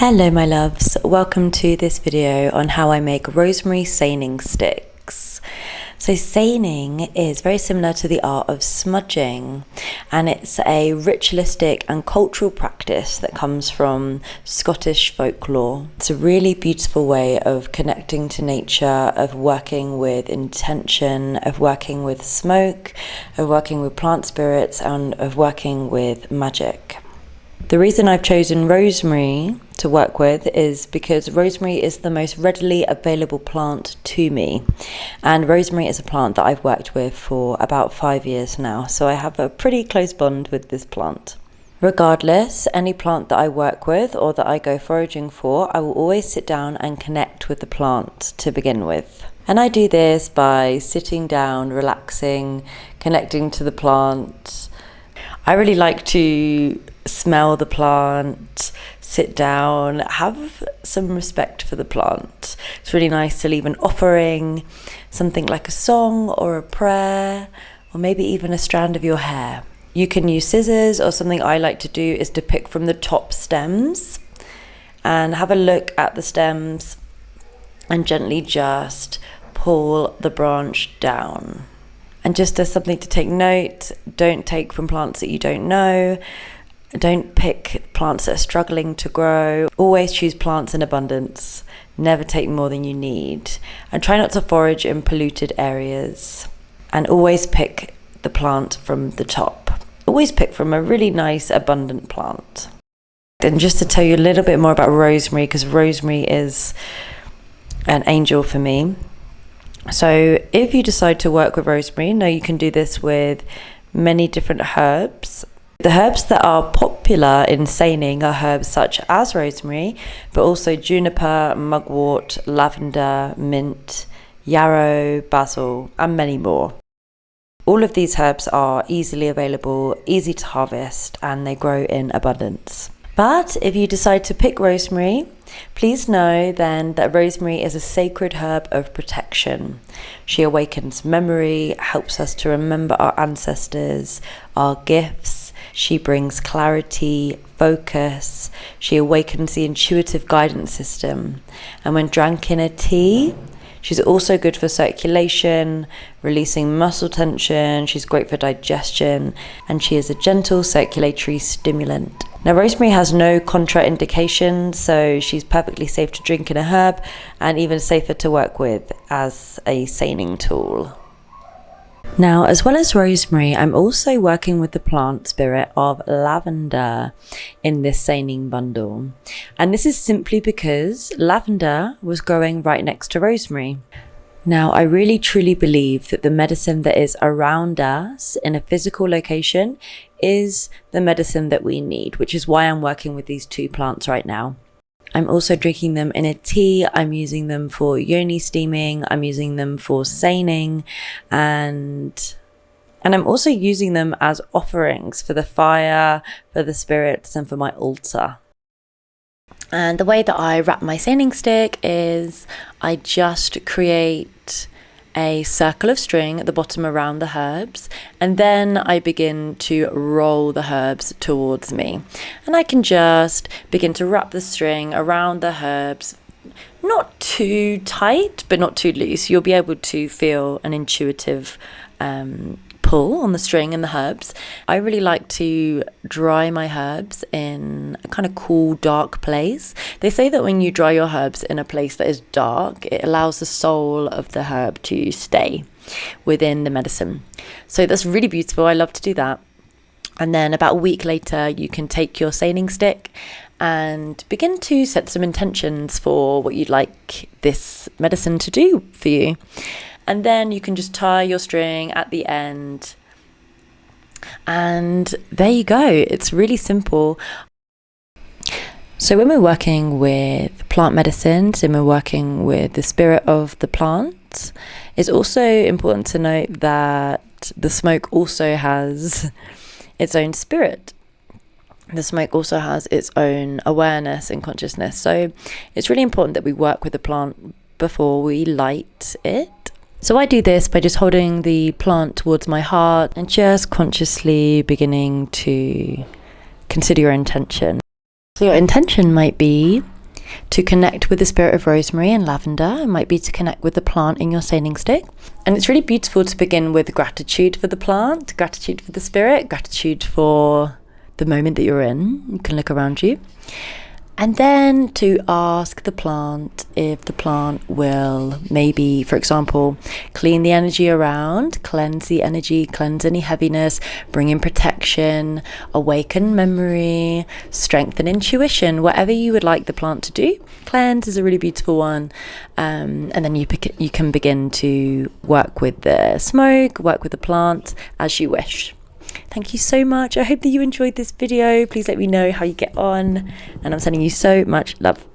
Hello my loves, welcome to this video on how I make rosemary saining sticks. So saining is very similar to the art of smudging, and it's a ritualistic and cultural practice that comes from Scottish folklore. It's a really beautiful way of connecting to nature, of working with intention, of working with smoke, of working with plant spirits, and of working with magic. The reason I've chosen rosemary to work with is because rosemary is the most readily available plant to me, and rosemary is a plant that I've worked with for about 5 years now, so I have a pretty close bond with this plant. Regardless, any plant that I work with or that I go foraging for, I will always sit down and connect with the plant to begin with. And I do this by sitting down, relaxing, connecting to the plant. I really like to smell the plant, sit down, have some respect for the plant. It's really nice to leave an offering, something like a song or a prayer, or maybe even a strand of your hair. You can use scissors, or something I like to do is to pick from the top stems and have a look at the stems and gently just pull the branch down. And just as something to take note, don't take from plants that you don't know. Don't pick plants that are struggling to grow. Always choose plants in abundance. Never take more than you need. And try not to forage in polluted areas. And always pick the plant from the top. Always pick from a really nice, abundant plant. And just to tell you a little bit more about rosemary, because rosemary is an angel for me. So if you decide to work with rosemary, now you can do this with many different herbs. The herbs that are popular in saining are herbs such as rosemary, but also juniper, mugwort, lavender, mint, yarrow, basil, and many more. All of these herbs are easily available, easy to harvest, and they grow in abundance. But if you decide to pick rosemary, please know then that rosemary is a sacred herb of protection. She awakens memory, helps us to remember our ancestors, our gifts. She brings clarity, focus. She awakens the intuitive guidance system. And when drank in a tea, she's also good for circulation, releasing muscle tension. She's great for digestion, and she is a gentle circulatory stimulant. Now, rosemary has no contraindications, so she's perfectly safe to drink in a herb and even safer to work with as a saining tool. Now, as well as rosemary, I'm also working with the plant spirit of lavender in this saining bundle. And this is simply because lavender was growing right next to rosemary. Now, I really truly believe that the medicine that is around us in a physical location is the medicine that we need, which is why I'm working with these two plants right now. I'm also drinking them in a tea. I'm using them for yoni steaming. I'm using them for saining, and I'm also using them as offerings for the fire, for the spirits, and for my altar. And the way that I wrap my saining stick is I just create a circle of string at the bottom around the herbs, and then I begin to roll the herbs towards me, and I can just begin to wrap the string around the herbs, not too tight but not too loose. You'll be able to feel an intuitive pull on the string and the herbs. I really like to dry my herbs in a kind of cool, dark place. They say that when you dry your herbs in a place that is dark, it allows the soul of the herb to stay within the medicine. So that's really beautiful. I love to do that. And then about a week later, you can take your saining stick and begin to set some intentions for what you'd like this medicine to do for you. And then you can just tie your string at the end. And there you go. It's really simple. So when we're working with plant medicines and we're working with the spirit of the plant, it's also important to note that the smoke also has its own spirit. The smoke also has its own awareness and consciousness. So it's really important that we work with the plant before we light it. So I do this by just holding the plant towards my heart and just consciously beginning to consider your intention. So your intention might be to connect with the spirit of rosemary and lavender. It might be to connect with the plant in your saining stick. And it's really beautiful to begin with gratitude for the plant, gratitude for the spirit, gratitude for the moment that you're in. You can look around you. And then to ask the plant if the plant will maybe, for example, clean the energy around, cleanse the energy, cleanse any heaviness, bring in protection, awaken memory, strengthen intuition, whatever you would like the plant to do. Cleanse is a really beautiful one. And then you can begin to work with the smoke, work with the plant as you wish. Thank you so much. I hope that you enjoyed this video. Please let me know how you get on. And I'm sending you so much love.